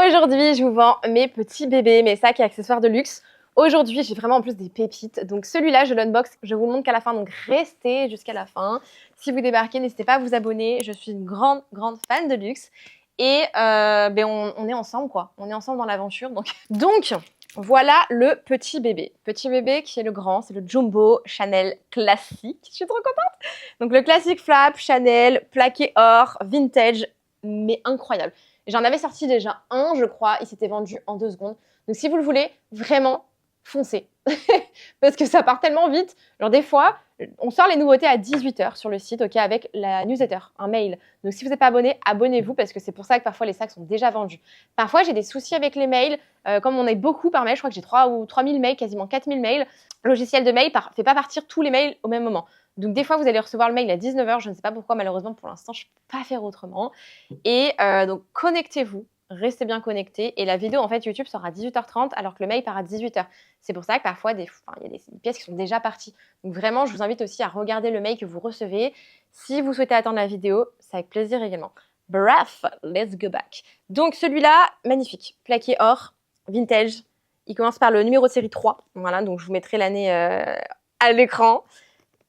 Aujourd'hui, je vous vends mes petits bébés, mes sacs et accessoires de luxe. Aujourd'hui, j'ai vraiment en plus des pépites. Donc celui-là, je l'unbox, je vous le montre qu'à la fin, donc restez jusqu'à la fin. Si vous débarquez, n'hésitez pas à vous abonner. Je suis une grande fan de luxe. Et on est ensemble, quoi. On est ensemble dans l'aventure. Donc, voilà le petit bébé. Petit bébé qui est le grand, c'est le Jumbo Chanel classique. Je suis trop contente. Donc le classique flap, Chanel, plaqué or, vintage, mais incroyable. J'en avais sorti déjà un, je crois. Il s'était vendu en 2 secondes. Donc si vous le voulez, vraiment, foncez. Parce que ça part tellement vite. Genre des fois, on sort les nouveautés à 18h sur le site, ok, avec la newsletter, un mail. Donc si vous n'êtes pas abonné, abonnez-vous parce que c'est pour ça que parfois les sacs sont déjà vendus. Parfois, j'ai des soucis avec les mails. Comme on est beaucoup par mail, je crois que j'ai 3000 mails, quasiment 4000 mails. Le logiciel de mail ne fait pas partir tous les mails au même moment. Donc des fois, vous allez recevoir le mail à 19h. Je ne sais pas pourquoi, malheureusement, pour l'instant, je ne peux pas faire autrement. Et donc, connectez-vous. Restez bien connectés. Et la vidéo, en fait, YouTube sera à 18h30 alors que le mail part à 18h. C'est pour ça que parfois, il y a des pièces qui sont déjà parties. Donc vraiment, je vous invite aussi à regarder le mail que vous recevez. Si vous souhaitez attendre la vidéo, c'est avec plaisir également. Bref, let's go back. Donc celui-là, magnifique. Plaqué or, vintage. Il commence par le numéro de série 3. Voilà, donc je vous mettrai l'année à l'écran.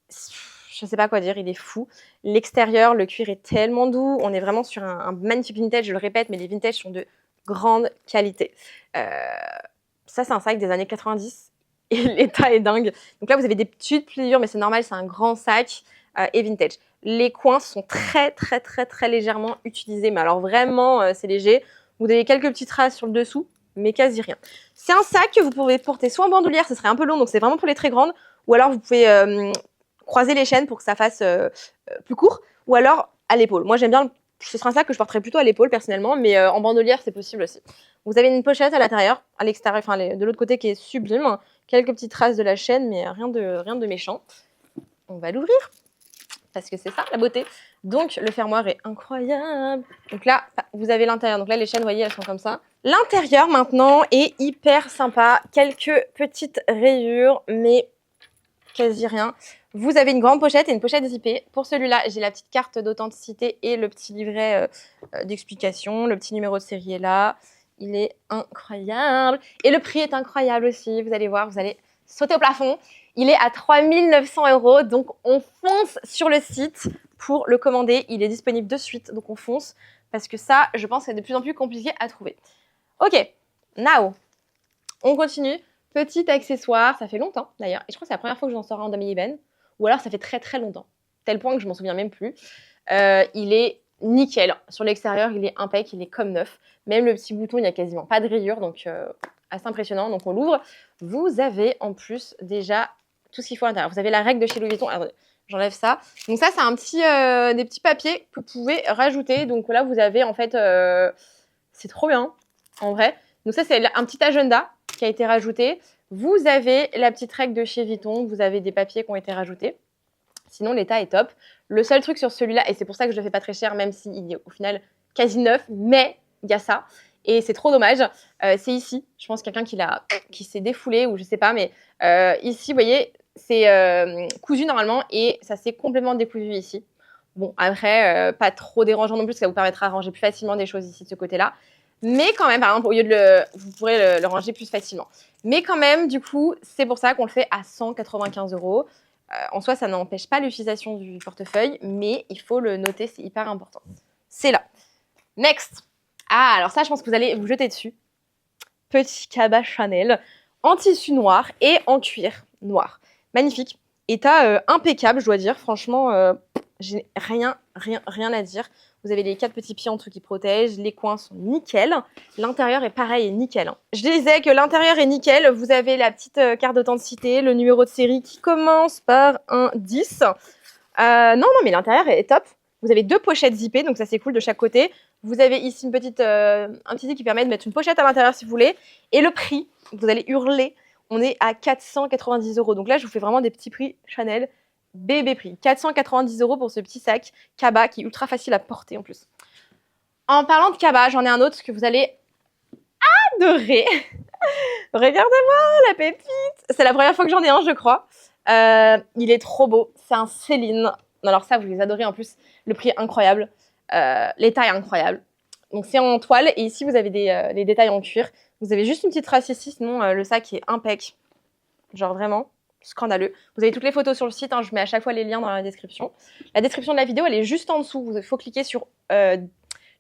Je ne sais pas quoi dire, il est fou. L'extérieur, le cuir est tellement doux. On est vraiment sur un magnifique vintage, je le répète, mais les vintages sont de grande qualité. Ça, c'est un sac des années 90 et l'état est dingue. Donc là, vous avez des petites pliures, mais c'est normal, c'est un grand sac et vintage. Les coins sont très légèrement utilisés, mais alors vraiment, c'est léger. Vous avez quelques petites traces sur le dessous, mais quasi rien. C'est un sac que vous pouvez porter soit en bandoulière, ce serait un peu long, donc c'est vraiment pour les très grandes, ou alors vous pouvez croiser les chaînes pour que ça fasse plus court, ou alors à l'épaule. Moi, j'aime bien, ce sera un sac que je porterai plutôt à l'épaule personnellement, mais en bandoulière, c'est possible aussi. Vous avez une pochette à l'intérieur, à l'extérieur, enfin de l'autre côté qui est sublime. Quelques petites traces de la chaîne, mais rien de méchant. On va l'ouvrir, parce que c'est ça, la beauté. Donc, le fermoir est incroyable. Donc là, vous avez l'intérieur. Donc là, les chaînes, vous voyez, elles sont comme ça. L'intérieur, maintenant, est hyper sympa. Quelques petites rayures, mais quasi rien. Vous avez une grande pochette et une pochette zippée. Pour celui-là, j'ai la petite carte d'authenticité et le petit livret d'explication. Le petit numéro de série est là. Il est incroyable. Et le prix est incroyable aussi. Vous allez voir, vous allez sauter au plafond. Il est à 3 900 €. Donc, on fonce sur le site pour le commander. Il est disponible de suite. Donc, on fonce. Parce que ça, je pense que c'est de plus en plus compliqué à trouver. Ok, now, on continue. Petit accessoire, ça fait longtemps d'ailleurs. Et je crois que c'est la première fois que j'en sors un en Demi Even. Ou alors ça fait très longtemps. Tel point que je m'en souviens même plus. Il est nickel. Sur l'extérieur, il est impec, il est comme neuf. Même le petit bouton, il n'y a quasiment pas de rayures. Donc assez impressionnant. Donc on l'ouvre. Vous avez en plus déjà tout ce qu'il faut à l'intérieur. Vous avez la règle de chez Louis Vuitton. Alors, j'enlève ça. Donc ça, c'est des petits papiers que vous pouvez rajouter. Donc là, vous avez en fait... c'est trop bien, en vrai. Donc ça, c'est un petit agenda qui a été rajouté. Vous avez la petite règle de chez Vuitton. Vous avez des papiers qui ont été rajoutés. Sinon, l'état est top. Le seul truc sur celui-là, et c'est pour ça que je le fais pas très cher, même s'il est au final quasi neuf, mais il y a ça. Et c'est trop dommage. C'est ici. Je pense quelqu'un qui s'est défoulé ou je sais pas. Mais ici, vous voyez, c'est cousu normalement et ça s'est complètement décousu ici. Bon, après, pas trop dérangeant non plus, parce que ça vous permettra de ranger plus facilement des choses ici de ce côté-là. Mais quand même, par exemple, au lieu de vous pourrez le ranger plus facilement. Mais quand même, du coup, c'est pour ça qu'on le fait à 195 €. En soi, ça n'empêche pas l'utilisation du portefeuille, mais il faut le noter, c'est hyper important. C'est là. Next. Ah, alors ça, je pense que vous allez vous jeter dessus. Petit cabas Chanel en tissu noir et en cuir noir. Magnifique. État impeccable, je dois dire. Franchement, j'ai rien à dire. Vous avez les 4 petits pieds en dessous qui protègent. Les coins sont nickel. L'intérieur est pareil et nickel. Je disais que l'intérieur est nickel. Vous avez la petite carte d'authenticité, le numéro de série qui commence par un 10. Non, mais l'intérieur est top. Vous avez 2 pochettes zippées, donc ça c'est cool de chaque côté. Vous avez ici un petit zip qui permet de mettre une pochette à l'intérieur si vous voulez. Et le prix, vous allez hurler, on est à 490 €. Donc là, je vous fais vraiment des petits prix Chanel. Bébé prix, 490 € pour ce petit sac cabas qui est ultra facile à porter en plus. En parlant de cabas, j'en ai un autre que vous allez adorer. Regardez-moi la pépite. C'est la première fois que j'en ai un, je crois. Il est trop beau. C'est un Céline. Alors ça, vous les adorez en plus. Le prix est incroyable. L'état est incroyable. Donc c'est en toile et ici vous avez les détails en cuir. Vous avez juste une petite trace ici, sinon le sac est impec. Genre vraiment scandaleux. Vous avez toutes les photos sur le site, hein, je mets à chaque fois les liens dans la description. La description de la vidéo, elle est juste en dessous. Il faut cliquer sur... je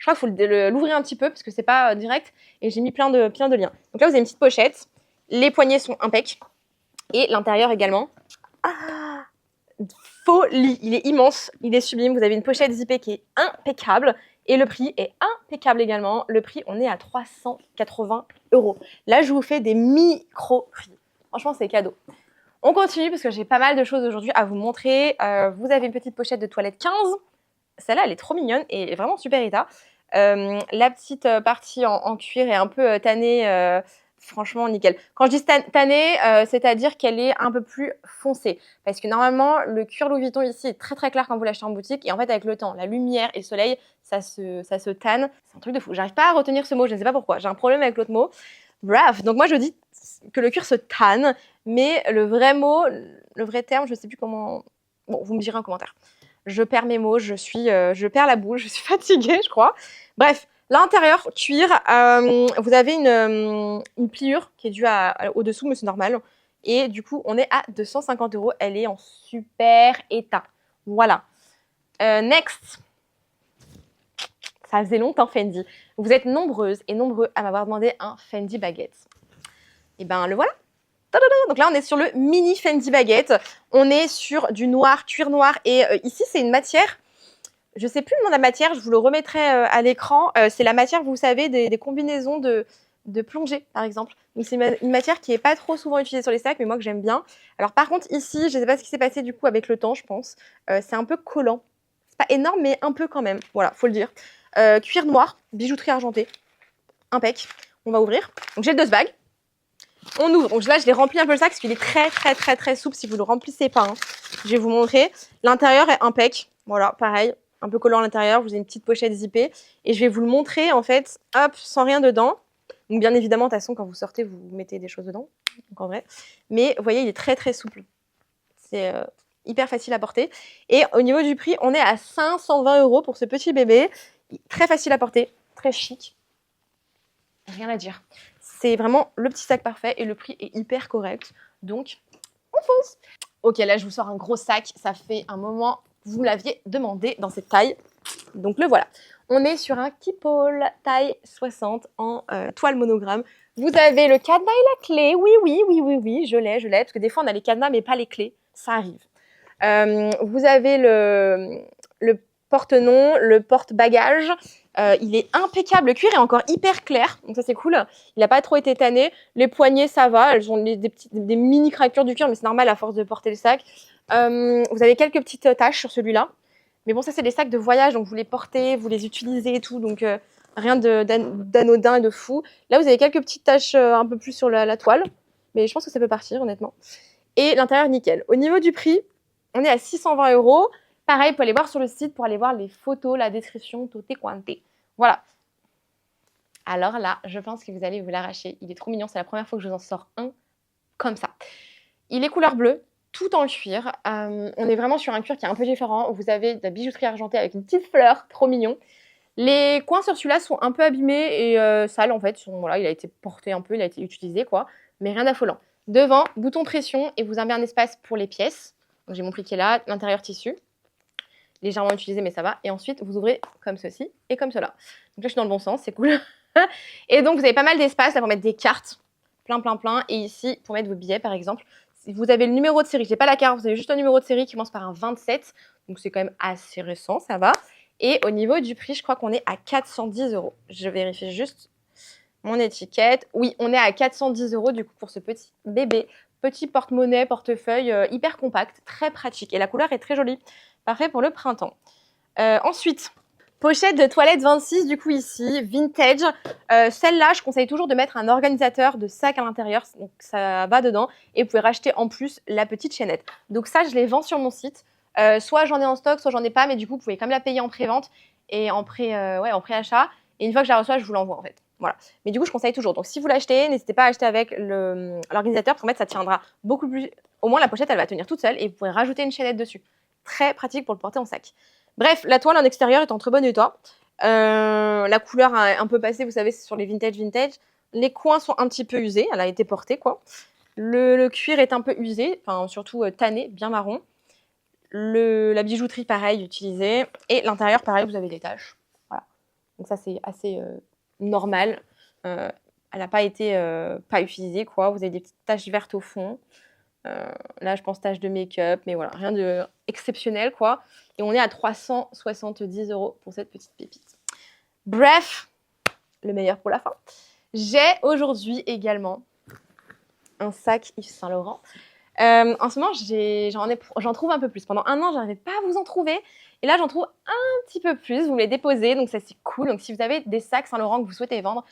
crois qu'il faut l'ouvrir un petit peu parce que c'est pas direct. Et j'ai mis plein de liens. Donc là, vous avez une petite pochette. Les poignets sont impecs. Et l'intérieur également. Ah, folie. Il est immense. Il est sublime. Vous avez une pochette zippée qui est impeccable. Et le prix est impeccable également. Le prix, on est à 380 €. Là, je vous fais des micro-prix. Franchement, c'est cadeau. On continue parce que j'ai pas mal de choses aujourd'hui à vous montrer. Vous avez une petite pochette de toilette 15. Celle-là, elle est trop mignonne et vraiment super état. La petite partie en cuir est un peu tannée. Franchement, nickel. Quand je dis tannée, c'est-à-dire qu'elle est un peu plus foncée. Parce que normalement, le cuir Louis Vuitton ici est très très clair quand vous l'achetez en boutique. Et en fait, avec le temps, la lumière et le soleil, ça se tanne. C'est un truc de fou. J'arrive pas à retenir ce mot, je ne sais pas pourquoi. J'ai un problème avec l'autre mot. Bref, donc moi je dis que le cuir se tanne. Mais le vrai mot, le vrai terme, je ne sais plus comment... Bon, vous me direz en commentaire. Je perds mes mots, je perds la boule, je suis fatiguée, je crois. Bref, l'intérieur, cuir, vous avez une pliure qui est due au-dessous, mais c'est normal. Et du coup, on est à 250 €. Elle est en super état. Voilà. Next. Ça faisait longtemps, Fendi. Vous êtes nombreuses et nombreux à m'avoir demandé un Fendi baguette. Et ben, le voilà. Donc là, on est sur le mini Fendi baguette. On est sur du noir, cuir noir. Et ici, c'est une matière, je ne sais plus le nom de la matière, je vous le remettrai à l'écran. C'est la matière, vous savez, des combinaisons de plongée, par exemple. Donc c'est une matière qui n'est pas trop souvent utilisée sur les sacs, mais moi que j'aime bien. Alors par contre, ici, je ne sais pas ce qui s'est passé du coup avec le temps, je pense. C'est un peu collant. C'est pas énorme, mais un peu quand même. Voilà, faut le dire. Cuir noir, bijouterie argentée. Impec. On va ouvrir. Donc j'ai le dust bag. On ouvre. Donc là, je l'ai rempli un peu le sac parce qu'il est très, très, très, très souple si vous ne le remplissez pas. Hein. Je vais vous montrer. L'intérieur est impec. Voilà, pareil. Un peu collant à l'intérieur. Vous avez une petite pochette zippée. Et je vais vous le montrer, en fait, hop, sans rien dedans. Donc bien évidemment, de toute façon, quand vous sortez, vous mettez des choses dedans. Donc en vrai. Mais vous voyez, il est très, très souple. C'est hyper facile à porter. Et au niveau du prix, on est à 520 € pour ce petit bébé. Très facile à porter. Très chic. Rien à dire. C'est vraiment le petit sac parfait et le prix est hyper correct. Donc, on fonce. Ok, là, je vous sors un gros sac. Ça fait un moment, vous me l'aviez demandé dans cette taille. Donc, le voilà. On est sur un Keepall taille 60 en toile monogramme. Vous avez le cadenas et la clé. Oui, je l'ai. Parce que des fois, on a les cadenas, mais pas les clés. Ça arrive. Vous avez le porte-nom, le porte-bagages. Il est impeccable. Le cuir est encore hyper clair. Donc ça, c'est cool. Il n'a pas trop été tanné. Les poignées, ça va. Elles ont des mini craquelures du cuir, mais c'est normal à force de porter le sac. Vous avez quelques petites taches sur celui-là. Mais bon, ça, c'est des sacs de voyage. Donc vous les portez, vous les utilisez et tout. Donc rien d'anodin et de fou. Là, vous avez quelques petites taches un peu plus sur la toile. Mais je pense que ça peut partir, honnêtement. Et l'intérieur, nickel. Au niveau du prix, on est à 620 €. Pareil, vous pouvez aller voir sur le site pour aller voir les photos, la description, tout est quanté. Voilà. Alors là, je pense que vous allez vous l'arracher. Il est trop mignon, c'est la première fois que je vous en sors un comme ça. Il est couleur bleue, tout en cuir. On est vraiment sur un cuir qui est un peu différent. Vous avez de la bijouterie argentée avec une petite fleur, trop mignon. Les coins sur celui-là sont un peu abîmés et sales en fait. Voilà, il a été porté un peu, il a été utilisé quoi, mais rien d'affolant. Devant, bouton pression et vous avez un espace pour les pièces. Donc j'ai mon prix qui est là, l'intérieur tissu. Légèrement utilisé, mais ça va. Et ensuite, vous ouvrez comme ceci et comme cela. Donc là, je suis dans le bon sens, c'est cool. Et donc, vous avez pas mal d'espace là pour mettre des cartes. Plein. Et ici, pour mettre vos billets, par exemple. Si vous avez le numéro de série, je n'ai pas la carte, vous avez juste un numéro de série qui commence par un 27. Donc, c'est quand même assez récent, ça va. Et au niveau du prix, je crois qu'on est à 410 €. Je vérifie juste mon étiquette. Oui, on est à 410 € du coup pour ce petit bébé. Petit porte-monnaie, portefeuille, hyper compact, très pratique. Et la couleur est très jolie. Parfait pour le printemps. Ensuite, pochette de toilette 26, du coup ici, vintage. Celle-là, je conseille toujours de mettre un organisateur de sac à l'intérieur, donc ça va dedans. Et vous pouvez racheter en plus la petite chaînette. Donc ça, je les vends sur mon site. Soit j'en ai en stock, soit j'en ai pas, mais du coup, vous pouvez quand même la payer en pré-vente et en pré-achat. Et une fois que je la reçois, je vous l'envoie en fait. Voilà. Mais du coup, je conseille toujours. Donc si vous l'achetez, n'hésitez pas à acheter avec l'organisateur, parce qu'en fait, ça tiendra beaucoup plus. Au moins, la pochette, elle va tenir toute seule et vous pourrez rajouter une chaînette dessus. Très pratique pour le porter en sac. Bref, la toile en extérieur est en très bon état. La couleur a un peu passé, vous savez, c'est sur les vintage. Les coins sont un petit peu usés, elle a été portée, quoi. Le cuir est un peu usé, enfin surtout tanné, bien marron. La bijouterie, pareil, utilisée. Et l'intérieur, pareil, vous avez des taches. Voilà. Donc ça, c'est assez normal. Elle n'a pas été pas utilisée, quoi. Vous avez des petites taches vertes au fond. Là, je pense taches de make-up, mais voilà, rien de exceptionnel, quoi. Et on est à 370 € pour cette petite pépite. Bref, le meilleur pour la fin. J'ai aujourd'hui également un sac Yves Saint Laurent. En ce moment, j'en trouve un peu plus. Pendant un an, j'arrivais pas à vous en trouver. Et là, j'en trouve un petit peu plus. Vous les déposez, donc ça, c'est cool. Donc, si vous avez des sacs Saint Laurent que vous souhaitez vendre,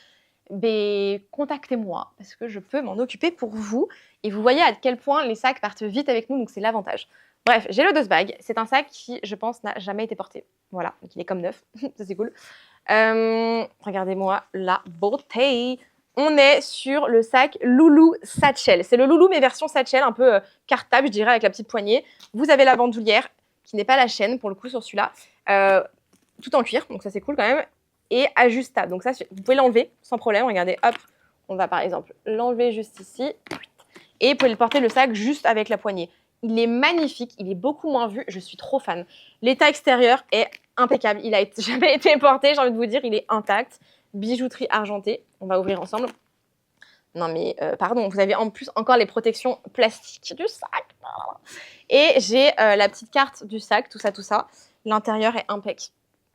contactez-moi parce que je peux m'en occuper pour vous. Et vous voyez à quel point les sacs partent vite avec nous, donc c'est l'avantage. Bref, j'ai le Dose Bag. C'est un sac qui, je pense, n'a jamais été porté. Voilà, donc il est comme neuf. Ça, c'est cool. Regardez-moi la beauté. On est sur le sac Loulou Satchel. C'est le Loulou, mais version Satchel, un peu cartable, je dirais, avec la petite poignée. Vous avez la bandoulière, qui n'est pas la chaîne, pour le coup, sur celui-là. Tout en cuir, donc ça, c'est cool quand même. Et ajustable. Donc ça, vous pouvez l'enlever sans problème. Regardez, hop, on va par exemple l'enlever juste ici. Et vous pouvez le porter le sac juste avec la poignée. Il est magnifique, il est beaucoup moins vu, je suis trop fan. L'état extérieur est impeccable, il n'a jamais été porté, j'ai envie de vous dire, il est intact. Bijouterie argentée, on va ouvrir ensemble. Non mais, pardon, vous avez en plus encore les protections plastiques du sac. Et j'ai la petite carte du sac, tout ça. L'intérieur est impeccable.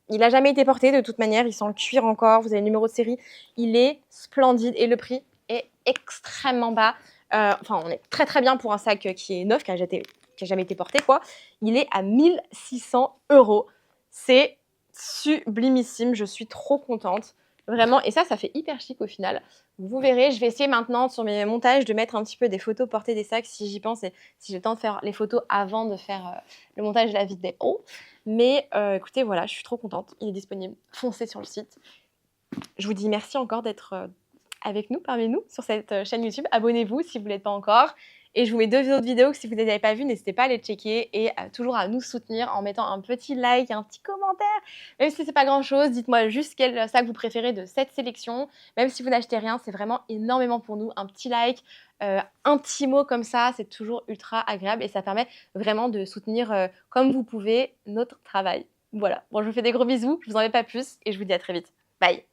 Il n'a jamais été porté de toute manière, il sent le cuir encore, vous avez le numéro de série. Il est splendide et le prix est extrêmement bas. Enfin, on est très très bien pour un sac qui est neuf, qui a jamais été porté, quoi. Il est à 1600 €. C'est sublimissime, je suis trop contente. Vraiment, et ça fait hyper chic au final. Vous verrez, je vais essayer maintenant sur mes montages de mettre un petit peu des photos portées des sacs si j'y pense et si j'ai le temps de faire les photos avant de faire le montage de la vidéo. Mais écoutez, voilà, je suis trop contente. Il est disponible. Foncez sur le site. Je vous dis merci encore d'être avec nous, parmi nous, sur cette chaîne YouTube. Abonnez-vous si vous ne l'êtes pas encore. Et je vous mets 2 autres vidéos que si vous ne les avez pas vues, n'hésitez pas à les checker et toujours à nous soutenir en mettant un petit like, un petit commentaire. Même si c'est pas grand-chose, dites-moi juste quel sac vous préférez de cette sélection. Même si vous n'achetez rien, c'est vraiment énormément pour nous. Un petit like, un petit mot comme ça, c'est toujours ultra agréable et ça permet vraiment de soutenir comme vous pouvez notre travail. Voilà. Bon, je vous fais des gros bisous, je vous en mets pas plus et je vous dis à très vite. Bye!